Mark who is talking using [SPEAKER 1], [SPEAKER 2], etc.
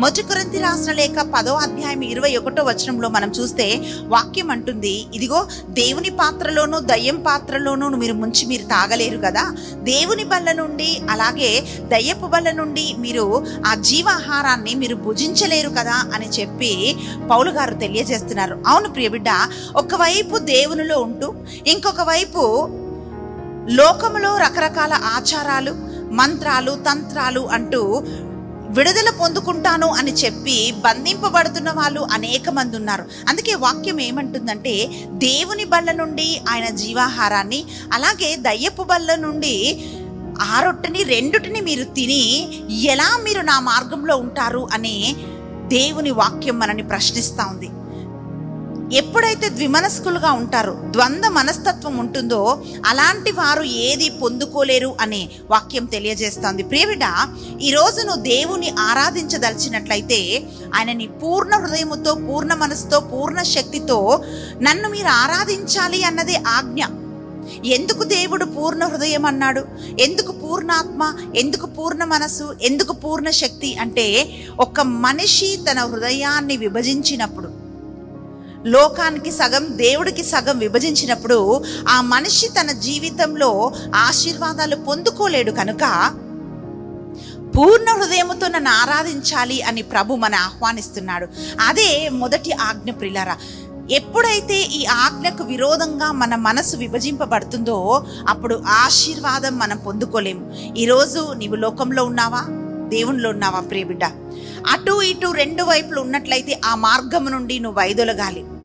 [SPEAKER 1] మొదటి కొరింథీ రాసిన లేఖ 10వ అధ్యాయం 21వ వచనంలో మనం చూస్తే వాక్యం అంటుంది, ఇదిగో దేవుని పాత్రలోను దయ్యం పాత్రలోను మీరు తాగలేరు కదా, దేవుని బల్ల నుండి అలాగే దయ్యపు బల్ల నుండి మీరు ఆ జీవాహారాన్ని మీరు భుజించలేరు కదా అని చెప్పి పౌలు గారు తెలియజేస్తున్నారు. అవును ప్రియబిడ్డ, ఒకవైపు దేవునిలో ఉంటూ ఇంకొక వైపు లోకములో రకరకాల ఆచారాలు, మంత్రాలు, తంత్రాలు అంటూ విడుదల పొందుకుంటాను అని చెప్పి బంధింపబడుతున్న వాళ్ళు అనేక మంది ఉన్నారు. అందుకే వాక్యం ఏమంటుందంటే, దేవుని బల్ల నుండి ఆయన జీవాహారాన్ని అలాగే దయ్యపు బల్ల నుండి ఆ రొట్టెని రెండుటిని మీరు తిని ఎలా మీరు నా మార్గంలో ఉంటారు అని దేవుని వాక్యం మనని ప్రశ్నిస్తూ ఉంది. ఎప్పుడైతే ద్విమనస్కులుగా ఉంటారో, ద్వంద్వ మనస్తత్వం ఉంటుందో అలాంటి వారు ఏది పొందుకోలేరు అనే వాక్యం తెలియజేస్తోంది. ప్రియబిడ్డ, ఈరోజు నువ్వు దేవుని ఆరాధించదలిచినట్లయితే ఆయనని పూర్ణ హృదయముతో, పూర్ణ మనసుతో, పూర్ణ శక్తితో నన్ను మీరు ఆరాధించాలి అన్నదే ఆజ్ఞ. ఎందుకు దేవుడు పూర్ణ హృదయం అన్నాడు? ఎందుకు పూర్ణాత్మ? ఎందుకు పూర్ణ మనసు? ఎందుకు పూర్ణ శక్తి అంటే, ఒక మనిషి తన హృదయాన్ని విభజించినప్పుడు, లోకానికి సగం దేవుడికి సగం విభజించినప్పుడు ఆ మనిషి తన జీవితంలో ఆశీర్వాదాలు పొందుకోలేడు. కనుక పూర్ణ హృదయముతో నన్ను ఆరాధించాలి అని ప్రభు మన ఆహ్వానిస్తున్నాడు. అదే మొదటి ఆజ్ఞ. ప్రియులారా, ఎప్పుడైతే ఈ ఆజ్ఞకు విరోధంగా మన మనసు విభజింపబడుతుందో అప్పుడు ఆశీర్వాదం మనం పొందుకోలేము. ఈరోజు నీవు లోకంలో ఉన్నావా, దేవునిలో ఉన్నావా? ప్రియబిడ్డ, అటు ఇటు రెండు వైపులు ఉన్నట్లయితే ఆ మార్గము నుండి నువ్వు వైదొలగాలి.